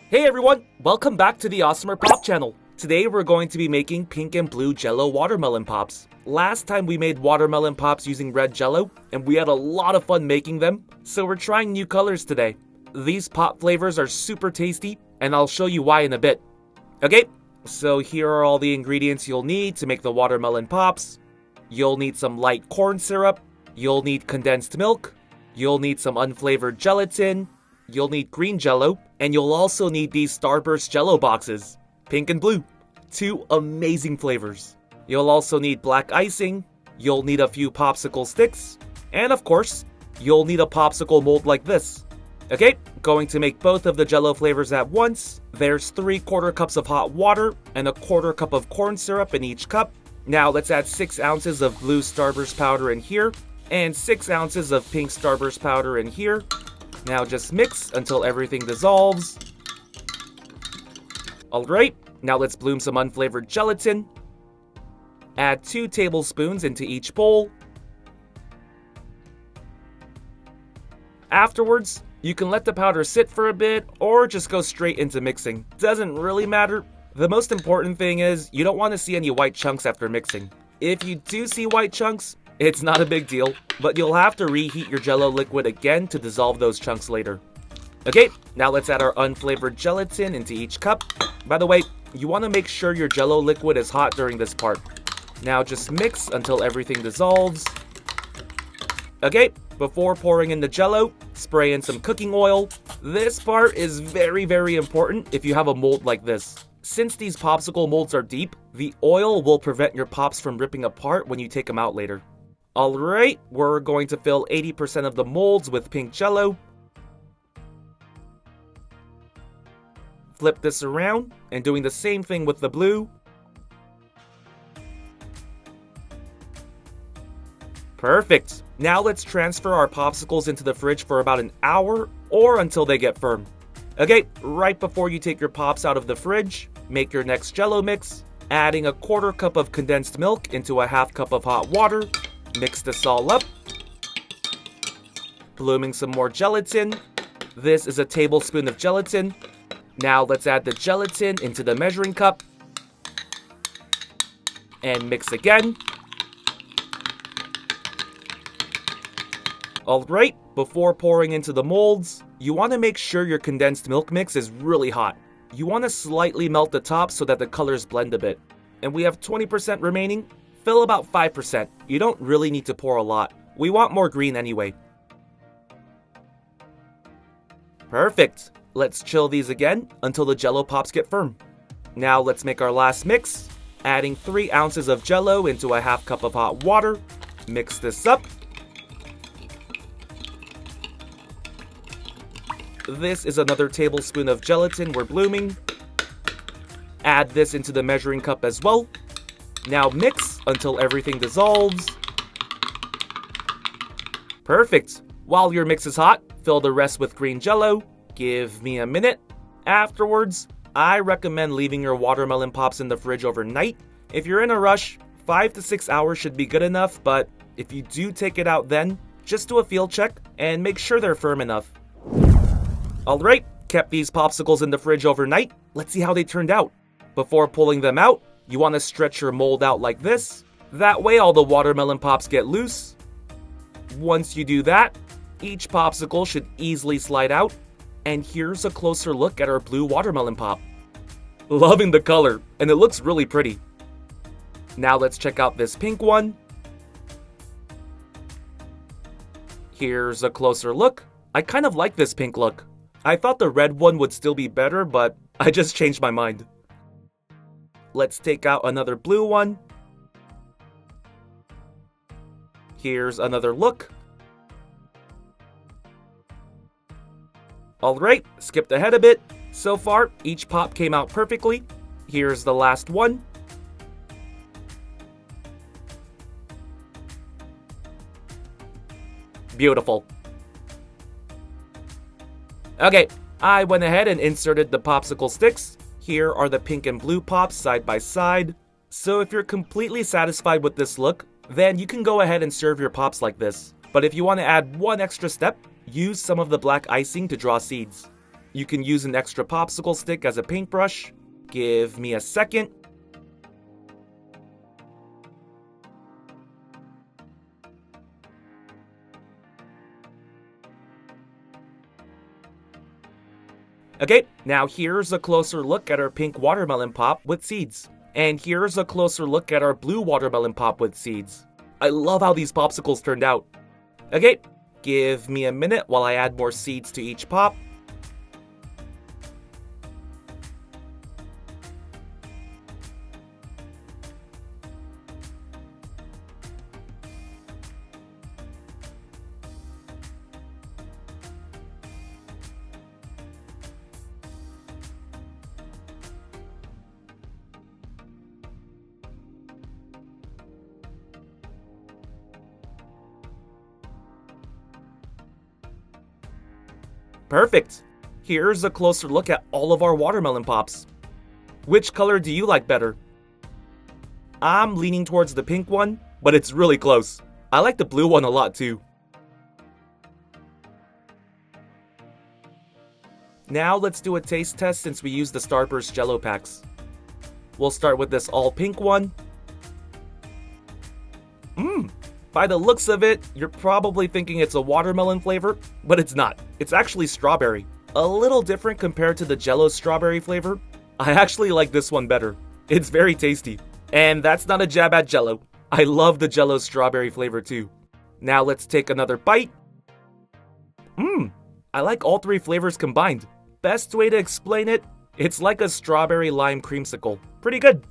Hey everyone, welcome back to the AWESMR Pop channel. Today we're going to be making pink and blue Jello watermelon pops. Last time we made watermelon pops using red Jello, and we had a lot of fun making them, so we're trying new colors today. These pop flavors are super tasty, and I'll show you why in a bit. Okay, so here are all the ingredients you'll need to make the watermelon pops. You'll need some light corn syrup, you'll need condensed milk, you'll need some unflavored gelatin, you'll need green Jello, and you'll also need these Starburst Jello boxes, pink and blue, two amazing flavors. You'll also need black icing, you'll need a few popsicle sticks, and of course, you'll need a popsicle mold like this. Okay, going to make both of the Jello flavors at once. There's 3/4 cups of hot water and 1/4 cup of corn syrup in each cup. Now let's add 6 ounces of blue Starburst powder in here, and 6 ounces of pink Starburst powder in here. Now just mix until everything dissolves. Alright, now let's bloom some unflavored gelatin. Add 2 tablespoons into each bowl. Afterwards, you can let the powder sit for a bit or just go straight into mixing. Doesn't really matter. The most important thing is you don't want to see any white chunks after mixing. If you do see white chunks, it's not a big deal, but you'll have to reheat your Jello liquid again to dissolve those chunks later. Okay, now let's add our unflavored gelatin into each cup. By the way, you want to make sure your Jello liquid is hot during this part. Now just mix until everything dissolves. Okay, before pouring in the Jello, spray in some cooking oil. This part is very important if you have a mold like this. Since these popsicle molds are deep, the oil will prevent your pops from ripping apart when you take them out later. Alright, we're going to fill 80% of the molds with pink Jello. Flip this around, and doing the same thing with the blue. Perfect! Now let's transfer our popsicles into the fridge for about an hour, or until they get firm. Okay, right before you take your pops out of the fridge, make your next Jello mix, adding 1/4 cup of condensed milk into 1/2 cup of hot water. Mix this all up. Blooming some more gelatin. This is a tablespoon of gelatin. Now let's add the gelatin into the measuring cup. And mix again. Alright, before pouring into the molds, you want to make sure your condensed milk mix is really hot. You want to slightly melt the top so that the colors blend a bit. And we have 20% remaining. Fill about 5%. You don't really need to pour a lot. We want more green anyway. Perfect. Let's chill these again until the Jello pops get firm. Now let's make our last mix. Adding 3 ounces of Jello into 1/2 cup of hot water. Mix this up. This is another tablespoon of gelatin we're blooming. Add this into the measuring cup as well. Now mix until everything dissolves. Perfect. While your mix is hot, fill the rest with green Jello. Give me a minute. Afterwards, I recommend leaving your watermelon pops in the fridge overnight. If you're in a rush, 5 to 6 hours should be good enough, but if you do take it out then, just do a feel check and make sure they're firm enough. Alright, kept these popsicles in the fridge overnight. Let's see how they turned out. Before pulling them out, you want to stretch your mold out like this. That way all the watermelon pops get loose. Once you do that, each popsicle should easily slide out. And here's a closer look at our blue watermelon pop. Loving the color, and it looks really pretty. Now let's check out this pink one. Here's a closer look. I kind of like this pink look. I thought the red one would still be better, but I just changed my mind. Let's take out another blue one. Here's another look. Alright, skipped ahead a bit. So far, each pop came out perfectly. Here's the last one. Beautiful. Okay, I went ahead and inserted the popsicle sticks. Here are the pink and blue pops side by side. So if you're completely satisfied with this look, then you can go ahead and serve your pops like this. But if you want to add one extra step, use some of the black icing to draw seeds. You can use an extra popsicle stick as a paintbrush. Give me a second. Okay, now here's a closer look at our pink watermelon pop with seeds. And here's a closer look at our blue watermelon pop with seeds. I love how these popsicles turned out. Okay, give me a minute while I add more seeds to each pop. Perfect! Here's a closer look at all of our watermelon pops. Which color do you like better? I'm leaning towards the pink one, but it's really close. I like the blue one a lot too. Now let's do a taste test since we used the Starburst Jello packs. We'll start with this all pink one. By the looks of it, you're probably thinking it's a watermelon flavor, but it's not. It's actually strawberry. A little different compared to the Jello strawberry flavor. I actually like this one better. It's very tasty. And that's not a jab at Jello. I love the Jello strawberry flavor too. Now let's take another bite. I like all three flavors combined. Best way to explain it, it's like a strawberry lime creamsicle. Pretty good.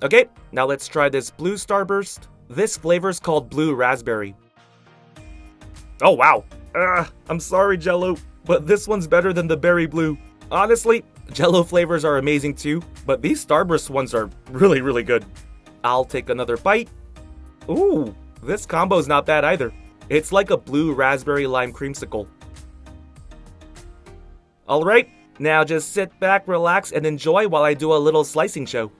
Okay, now let's try this blue Starburst. This flavor's called Blue Raspberry. Oh wow. I'm sorry Jello, but this one's better than the Berry Blue. Honestly, Jello flavors are amazing too, but these Starburst ones are really good. I'll take another bite. Ooh, this combo's not bad either. It's like a blue raspberry lime creamsicle. Alright, now just sit back, relax, and enjoy while I do a little slicing show.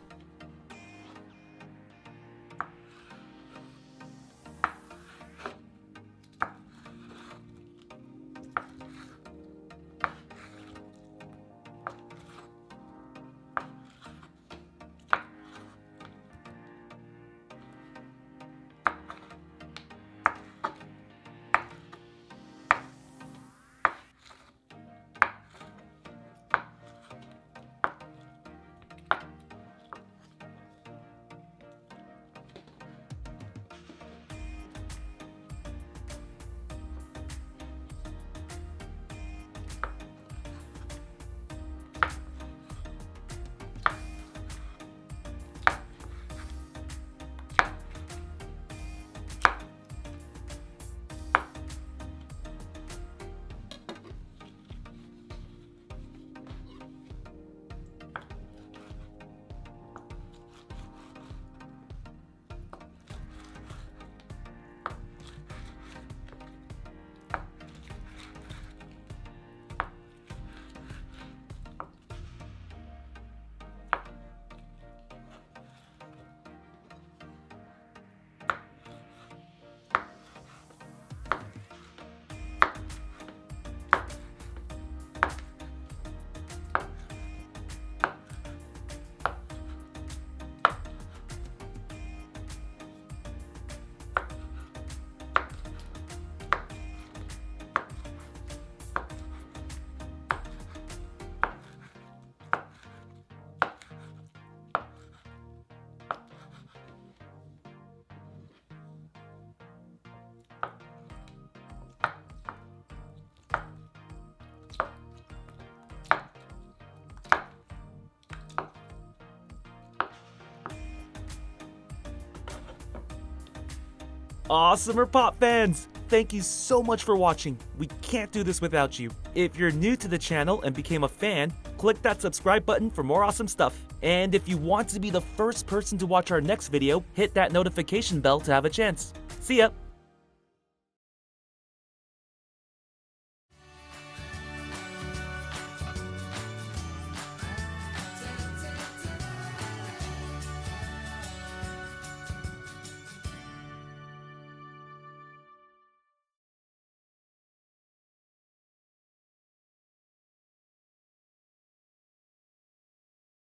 AWESMR Pop fans! Thank you so much for watching. We can't do this without you. If you're new to the channel and became a fan, click that subscribe button for more awesome stuff. And if you want to be the first person to watch our next video, hit that notification bell to have a chance. See ya!